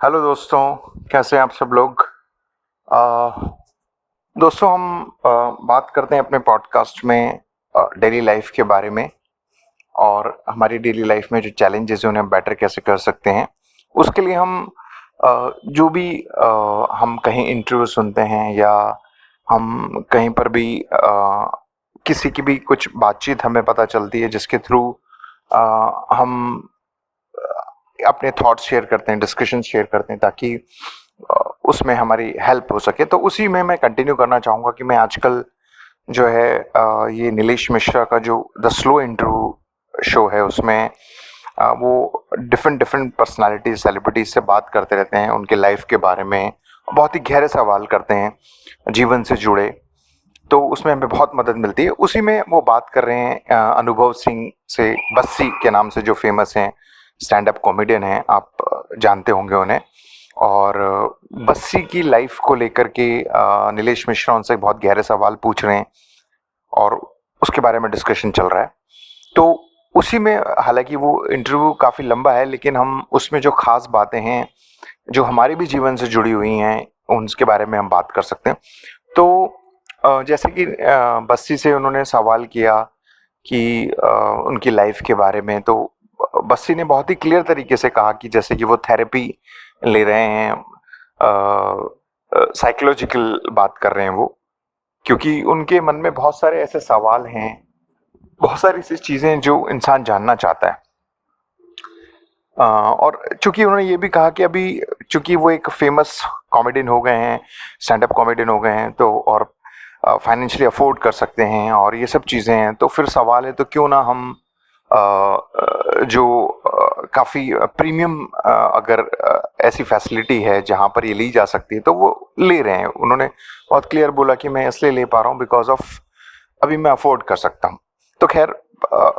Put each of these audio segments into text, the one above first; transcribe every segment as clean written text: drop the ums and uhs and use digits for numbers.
Hello दोस्तों, कैसे हैं आप सब लोग। अ, दोस्तों हम बात करते हैं अपने पॉडकास्ट में डेली लाइफ के बारे में और हमारी डेली लाइफ में जो चैलेंजेस हैं उन्हें हम बेटर कैसे कर सकते हैं। उसके लिए हम जो भी हम कहीं इंटरव्यू सुनते हैं या हम कहीं पर भी किसी की भी कुछ बातचीत हमें पता चलती है जिसके थ्रू हम अपने थॉट्स शेयर करते हैं, डिस्कशन शेयर करते हैं ताकि उसमें हमारी हेल्प हो सके। तो उसी में मैं कंटिन्यू करना चाहूँगा कि मैं आजकल जो है ये नीलेश मिश्रा का जो द स्लो इंटरव्यू शो है उसमें वो डिफरेंट डिफरेंट पर्सनालिटीज सेलिब्रिटीज से बात करते रहते हैं उनके लाइफ के बारे में। बहुत ही गहरे सवाल करते हैं जीवन से जुड़े, तो उसमें हमें बहुत मदद मिलती है। उसी में वो बात कर रहे हैं अनुभव सिंह से, बस्सी के नाम से, जो फेमस हैं स्टैंड अप कॉमेडियन हैं, आप जानते होंगे उन्हें। और बस्सी की लाइफ को लेकर के नीलेश मिश्रा उनसे बहुत गहरे सवाल पूछ रहे हैं और उसके बारे में डिस्कशन चल रहा है। तो उसी में, हालांकि वो इंटरव्यू काफ़ी लंबा है, लेकिन हम उसमें जो खास बातें हैं जो हमारे भी जीवन से जुड़ी हुई हैं उनके बारे में हम बात कर सकते हैं। तो जैसे कि बस्सी से उन्होंने सवाल किया कि उनकी लाइफ के बारे में, तो बस्सी ने बहुत ही क्लियर तरीके से कहा कि जैसे कि वो थेरेपी ले रहे हैं, साइकोलॉजिकल बात कर रहे हैं वो, क्योंकि उनके मन में बहुत सारे ऐसे सवाल हैं, बहुत सारी ऐसी चीज़ें जो इंसान जानना चाहता है। और चूंकि उन्होंने ये भी कहा कि अभी चूंकि वो एक फेमस कॉमेडियन हो गए हैं, स्टैंड अप कॉमेडियन हो गए हैं, तो और फाइनेंशियली अफोर्ड कर सकते हैं और ये सब चीज़ें हैं, तो फिर सवाल है तो क्यों ना हम जो काफ़ी प्रीमियम अगर ऐसी फैसिलिटी है जहाँ पर ये ली जा सकती है तो वो ले रहे हैं। उन्होंने बहुत क्लियर बोला कि मैं इसलिए ले पा रहा हूँ बिकॉज ऑफ अभी मैं अफोर्ड कर सकता हूँ। तो खैर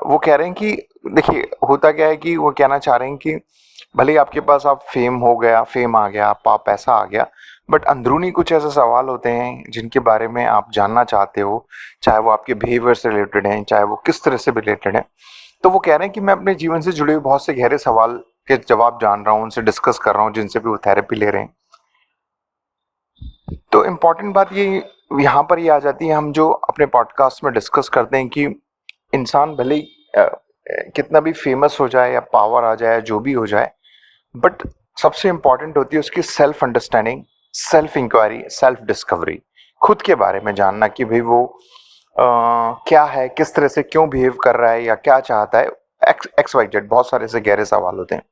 वो कह रहे हैं कि देखिए होता क्या है कि वो कहना चाह रहे हैं कि भले ही आपके पास आप फेम आ गया, आपका पैसा आ गया, बट अंदरूनी कुछ ऐसे सवाल होते हैं जिनके बारे में आप जानना चाहते हो, चाहे वो आपके बिहेवियर से रिलेटेड हैं, चाहे वो किस तरह से रिलेटेड है। तो वो कह रहे हैं कि मैं अपने जीवन से जुड़े हुए बहुत से गहरे सवाल के जवाब जान रहा हूँ, उनसे डिस्कस कर रहा हूँ, जिनसे भी वो थेरेपी ले रहे हैं। तो इम्पॉर्टेंट बात ये यहाँ पर ये आ जाती है, हम जो अपने पॉडकास्ट में डिस्कस करते हैं कि इंसान भले ही कितना भी फेमस हो जाए या पावर आ जाए, जो भी हो जाए, बट सबसे इम्पॉर्टेंट होती है उसकी self understanding, self inquiry, self discovery, खुद के बारे में जानना कि भाई वो क्या है, किस तरह से क्यों बिहेव कर रहा है या क्या चाहता है। एक्स वाई जेड बहुत सारे से गहरे सवाल होते हैं।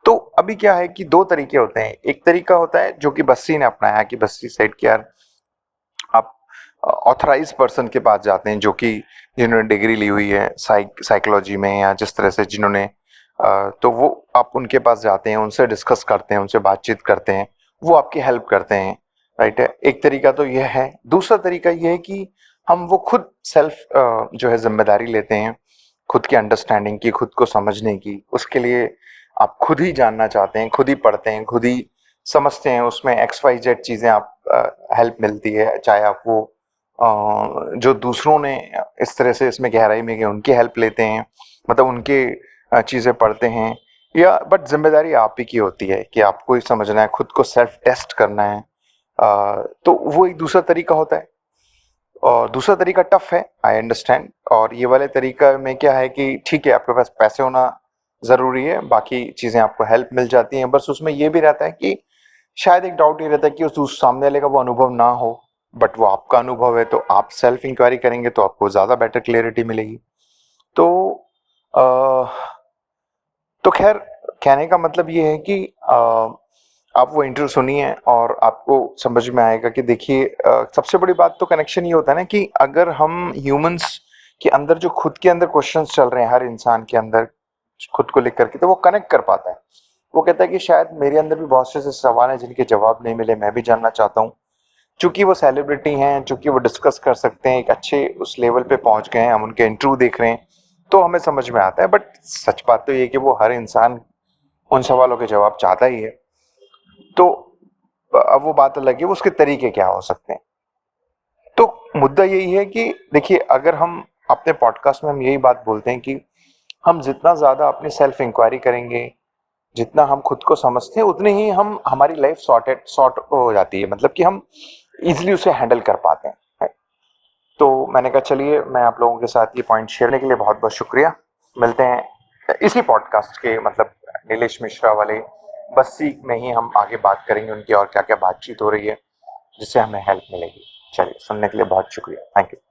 तो अभी क्या है कि दो तरीके होते हैं। एक तरीका होता है जो कि बस्सी ने अपनाया कि बस्सी सेट कि यार आप ऑथराइज पर्सन के पास जाते हैं जो कि जिन्होंने डिग्री ली हुई है साइकोलॉजी में या जिस तरह से जिन्होंने तो वो आप उनके पास जाते हैं, उनसे डिस्कस करते हैं, उनसे बातचीत करते हैं, वो आपकी हेल्प करते हैं। राइट है, एक तरीका तो यह है। दूसरा तरीका यह है कि हम वो खुद सेल्फ जो है जिम्मेदारी लेते हैं खुद की अंडरस्टैंडिंग की, खुद को समझने की। उसके लिए आप खुद ही जानना चाहते हैं, खुद ही पढ़ते हैं, खुद ही समझते हैं, उसमें एक्स वाई जेड चीज़ें आप हेल्प मिलती है, चाहे आप वो जो दूसरों ने इस तरह से इसमें गहराई में गए उनकी हेल्प लेते हैं, मतलब उनके चीज़ें पढ़ते हैं, या बट जिम्मेदारी आप ही की होती है कि आपको ही समझना है, खुद को सेल्फ टेस्ट करना है। तो वो एक दूसरा तरीका होता है और दूसरा तरीका टफ है, आई अंडरस्टैंड। और ये वाले तरीका में क्या है कि ठीक है आपके पास पैसे होना ज़रूरी है, बाकी चीज़ें आपको हेल्प मिल जाती हैं, बस उसमें ये भी रहता है कि शायद एक डाउट ये रहता है कि उस सामने वाले का वो अनुभव ना हो, बट वो आपका अनुभव है, तो आप सेल्फ इंक्वायरी करेंगे तो आपको ज़्यादा बेटर क्लियरिटी मिलेगी। तो अ, तो खैर कहने का मतलब ये है कि आप वो इंटरव्यू सुनिए और आपको समझ में आएगा कि देखिए सबसे बड़ी बात तो कनेक्शन ये होता है ना कि अगर हम ह्यूमंस के अंदर जो खुद के अंदर क्वेश्चंस चल रहे हैं, हर इंसान के अंदर खुद को लेकर के, तो वो कनेक्ट कर पाता है। वो कहता है कि शायद मेरे अंदर भी बहुत से ऐसे सवाल हैं जिनके जवाब नहीं मिले, मैं भी जानना चाहता हूँ। चूंकि वो सेलिब्रिटी हैं, चूंकि वो डिस्कस कर सकते हैं, एक अच्छे उस लेवल पे पहुंच गए हैं, हम उनके इंटरव्यू देख रहे हैं, तो हमें समझ में आता है। बट सच बात तो ये है कि वो हर इंसान उन सवालों के जवाब चाहता ही है। तो अब वो बात अलग है, वो उसके तरीके क्या हो सकते हैं। तो मुद्दा यही है कि देखिए अगर हम अपने पॉडकास्ट में हम यही बात बोलते हैं कि हम जितना ज़्यादा अपनी सेल्फ इंक्वायरी करेंगे, जितना हम खुद को समझते हैं उतने ही हम हमारी लाइफ सॉर्ट हो जाती है, मतलब कि हम इजीली उसे हैंडल कर पाते हैं। तो मैंने कहा चलिए मैं आप लोगों के साथ ये पॉइंट शेयर करने के लिए बहुत बहुत शुक्रिया। मिलते हैं इसी पॉडकास्ट के, मतलब नीलेश मिश्रा वाले बस्सी में ही हम आगे बात करेंगे उनकी और क्या क्या बातचीत हो रही है जिससे हमें हेल्प मिलेगी। चलिए, सुनने के लिए बहुत शुक्रिया। Thank you.